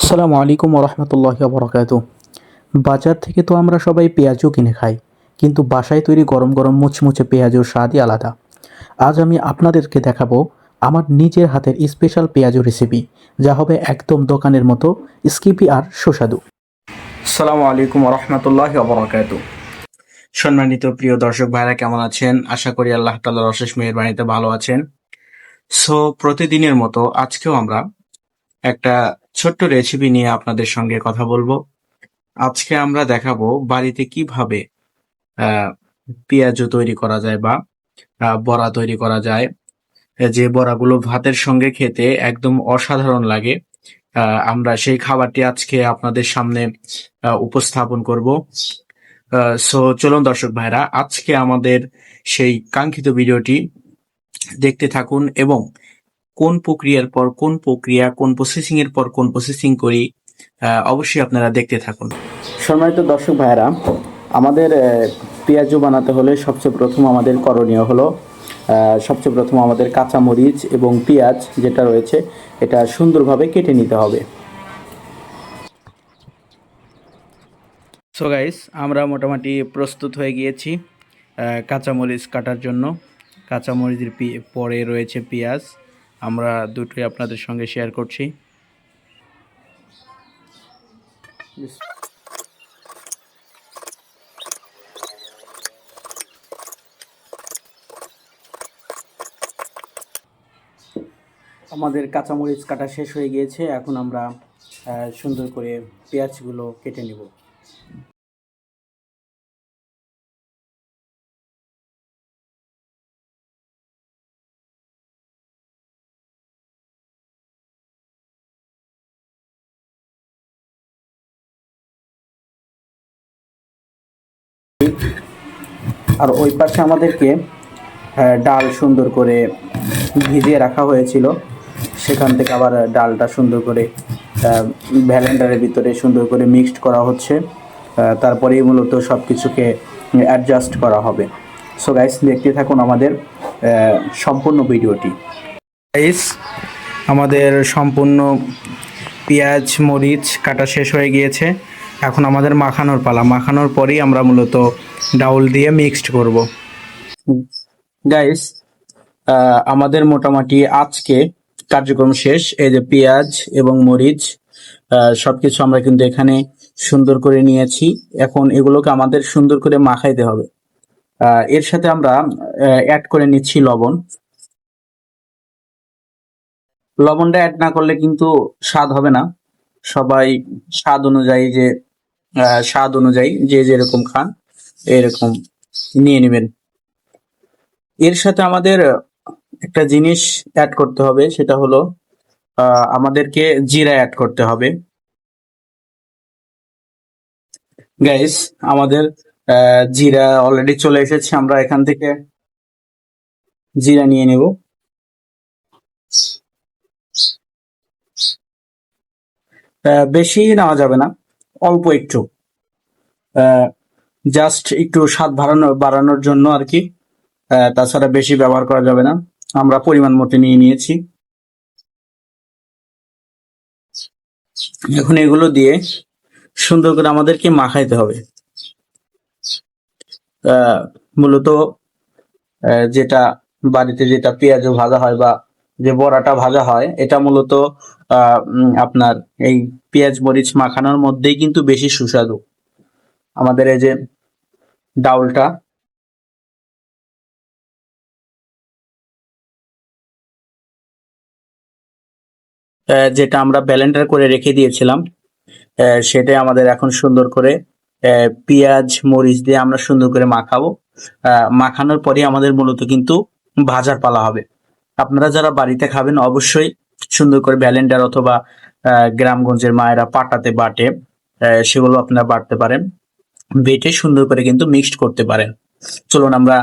আসসালামু আলাইকুম রহমতুল্লাহি বরকাত। বাজার থেকে তো আমরা সবাই পেঁয়াজও কিনে খাই, কিন্তু বাসায় তৈরি গরম গরম মুচমুচে পেঁয়াজের স্বাদই আলাদা। আজ আমি আপনাদেরকে দেখাবো আমার নিজের হাতের স্পেশাল পেঁয়াজু রেসিপি, যা হবে একদম দোকানের মতো স্কিপি আর সুস্বাদু। আসসালামু আলাইকুম রহমতুল্লাহি বরকাত। সম্মানিত প্রিয় দর্শক ভাইরা, কেমন আছেন? আশা করি আল্লাহ তাআলার অশেষ মেহেরবানিতে ভালো আছেন। প্রতিদিনের মতো আজকেও আমরা একটা ছোট্ট রেসিপি নিয়ে আপনাদের সঙ্গে কথা বলবো। আজকে আমরা দেখাবো বাড়িতে কিভাবে পেঁয়াজু তৈরি করা যায় বা বড়া তৈরি করা যায়, যে বড়াগুলো ভাতের সঙ্গে খেতে একদম অসাধারণ লাগে। আমরা সেই খাবারটি আজকে আপনাদের সামনে উপস্থাপন করব। চলুন দর্শক ভাইরা, আজকে আমাদের সেই কাঙ্ক্ষিত ভিডিওটি দেখতে থাকুন এবং কোন প্রক্রিয়ার পর কোন প্রক্রিয়া, কোন প্রসেসিং এর পর কোন প্রসেসিং করি, অবশ্যই আপনারা দেখতে থাকুন। সম্মানিত দর্শক ভাইরা, আমাদের পেঁয়াজু বানাতে হলে সবচেয়ে প্রথম আমাদের করণীয় হলো সবচেয়ে প্রথম আমাদের কাঁচামরিচ এবং পেঁয়াজ যেটা রয়েছে এটা সুন্দরভাবে কেটে নিতে হবে। সো গাইস, আমরা মোটামুটি প্রস্তুত হয়ে গিয়েছি কাঁচামরিচ কাটার জন্য। কাঁচামরিচের পরে রয়েছে পেঁয়াজ, আমরা দুটোই আপনাদের সঙ্গে শেয়ার করছি। আমাদের কাঁচামরিচ কাটা শেষ হয়ে গিয়েছে, এখন আমরা সুন্দর করে পেঁয়াজগুলো কেটে নেব। আর ওই পাশে আমাদেরকে ডাল সুন্দর করে ভিজিয়ে রাখা হয়েছিল, সেখান থেকে আবার ডালটা সুন্দর করে ভ্যালেন্ডারের ভিতরে সুন্দর করে মিক্সড করা হচ্ছে। তারপরেই মূলত সব কিছুকে অ্যাডজাস্ট করা হবে। সো গাইস, দেখতে থাকুন আমাদের সম্পূর্ণ ভিডিওটি। গাইস, আমাদের সম্পূর্ণ পেঁয়াজ মরিচ কাটা শেষ হয়ে গিয়েছে, এখন আমাদের মাখানোর পালা। মাখানোর পরেই আমরা মূলত ডাউল দিয়ে মিক্সড করব। গাইস, আমাদের মোটামুটি আজকে কার্যক্রম শেষ। এই যে পেঁয়াজ এবং মরিচ সবকিছু আমরা কিন্তু এখানে সুন্দর করে নিয়েছি। এখন এগুলোকে আমাদের সুন্দর করে মাখাইতে হবে। এর সাথে আমরা অ্যাড করে নিচ্ছি লবণ। লবণটা অ্যাড না করলে কিন্তু স্বাদ হবে না। সবাই স্বাদ অনুযায়ী যে যেরকম খান এরকম নিয়ে নেবেন। এর সাথে আমাদের একটা জিনিস অ্যাড করতে হবে, সেটা হলো আমাদেরকে জিরা অ্যাড করতে হবে। গাইস, আমাদের জিরা অলরেডি চলে এসেছে, আমরা এখান থেকে জিরা নিয়ে নেব। বেশি নেওয়া যাবে না, অল্প একটু, জাস্ট একটু স্বাদ বাড়ানোর জন্য আর কি। তাছাড়া বেশি ব্যবহার করা যাবে না। আমরা পরিমাণ মতো নিয়ে নিয়েছি। এখন এগুলো দিয়ে সুন্দর করে আমাদেরকে মাখাইতে হবে। মূলত যেটা বাড়িতে যেটা পেঁয়াজ ভাজা হয় বা যে বড়াটা ভাজা হয়, এটা মূলত আপনার এই পেঁয়াজ মরিচ মাখানোর মধ্যেই কিন্তু বেশি সুস্বাদু। আমাদের এই যে ডাউলটা, যেটা আমরা ব্লেন্ডার করে রেখে দিয়েছিলাম, সেটাই আমাদের এখন সুন্দর করে পেঁয়াজ মরিচ দিয়ে আমরা সুন্দর করে মাখাবো। মাখানোর পরে আমাদের মূলত কিন্তু ভাজার পালা হবে। আপনারা যারা বাড়িতে খাবেন অবশ্যই সুন্দর করে ব্লেন্ডার অথবা গ্রামগঞ্জের মায়েরা পাটাতে বাটে, সেগুলো আপনারা বাটতে পারেন, বেটে সুন্দর করে কিন্তু মিক্সড করতে পারেন। চলুন আমরা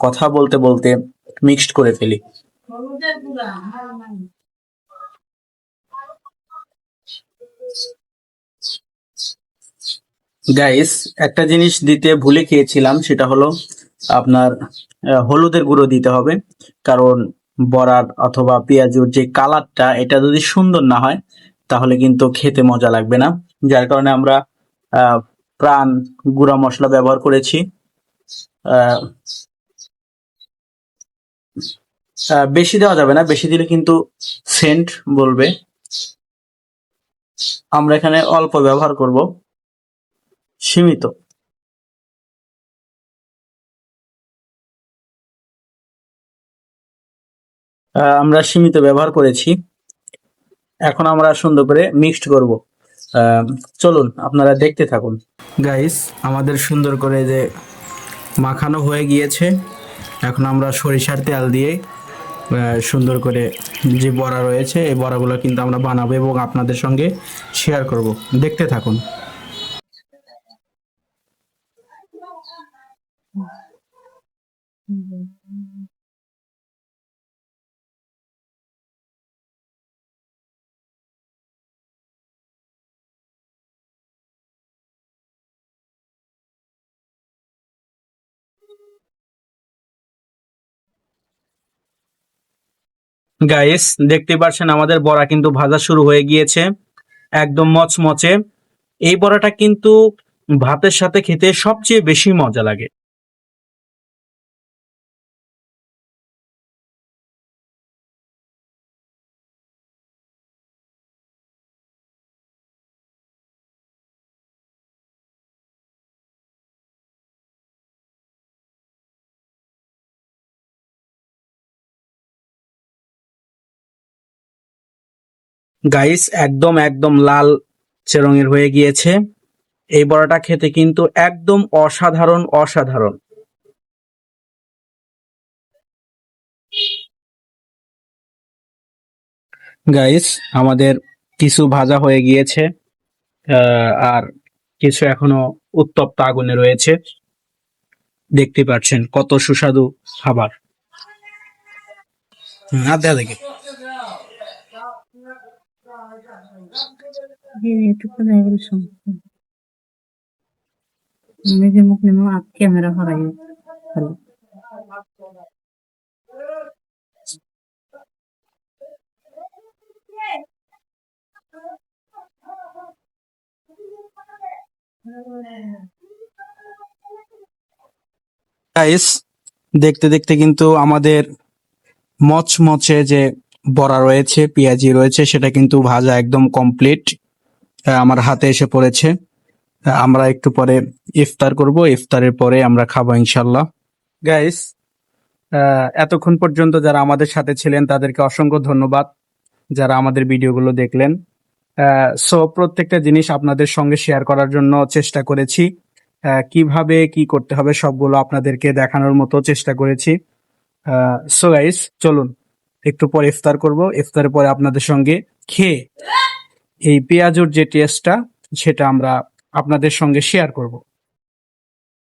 কথা বলতে বলতে মিক্সড করে ফেলি। গাইস, একটা জিনিস দিতে ভুলে গিয়েছিলাম, সেটা হলো আপনার হলুদের গুঁড়ো দিতে হবে। কারণ বড়ার অথবা পেঁয়াজুর যে কালারটা, এটা যদি সুন্দর না হয় তাহলে কিন্তু খেতে মজা লাগবে না। যার কারণে আমরা প্রাণ গুঁড়া মশলা ব্যবহার করেছি। আহ, বেশি দেওয়া যাবে না, বেশি দিলে কিন্তু সেন্ট বলবে। আমরা এখানে অল্প ব্যবহার করব, সীমিত। আমরা সীমিত ব্যবহার করেছি। এখন আমরা সুন্দর করে মিক্সড করব। চলুন আপনারা দেখতে থাকুন। গাইস, আমাদের সুন্দর করে যে মাখানো হয়ে গিয়েছে, এখন আমরা সরিষার তেল দিয়ে সুন্দর করে যে বড়া রয়েছে এই বড়াগুলো কিন্তু আমরা বানাবো এবং আপনাদের সঙ্গে শেয়ার করব। দেখতে থাকুন। গাইস, দেখতে পাচ্ছেন আমাদের বড়া কিন্তু ভাজা শুরু হয়ে গিয়েছে, একদম মচমচে। এই বড়াটা কিন্তু ভাতের সাথে খেতে সবচেয়ে বেশি মজা লাগে। গাইস, একদম একদম লাল রঙের হয়ে গিয়েছে। এই বড়াটা খেতে কিন্তু একদম অসাধারণ অসাধারণ। গাইস, আমাদের কিছু ভাজা হয়ে গিয়েছে, আর কিছু এখনো উত্তপ্ত আগুনে রয়েছে। দেখতে পাচ্ছেন কত সুস্বাদু খাবার। আর দেখা দেখি ক্যামেরা হারাই। গাইস, দেখতে দেখতে কিন্তু আমাদের মচমচে যে বড়া রয়েছে, পেঁয়াজি রয়েছে, সেটা কিন্তু ভাজা একদম কমপ্লিট, আমার হাতে এসে পড়েছে। আমরা একটু পরে ইফতার করব, ইফতারের পরে আমরা খাবো ইনশাল্লাহ। গাইস, এতক্ষণ পর্যন্ত যারা আমাদের সাথে ছিলেন তাদেরকে অসংখ্য ধন্যবাদ, যারা আমাদের ভিডিওগুলো দেখলেন। সো প্রত্যেকটা জিনিস আপনাদের সঙ্গে শেয়ার করার জন্য চেষ্টা করেছি, কিভাবে কি করতে হবে সবগুলো আপনাদেরকে দেখানোর মতো চেষ্টা করেছি। সো গাইস, চলুন একটু পরে ইফতার করব, ইফতারের পরে আপনাদের সঙ্গে খেয়ে এই পেঁয়াজুর যে টেস্টটা সেটা আমরা আপনাদের সঙ্গে শেয়ার করব।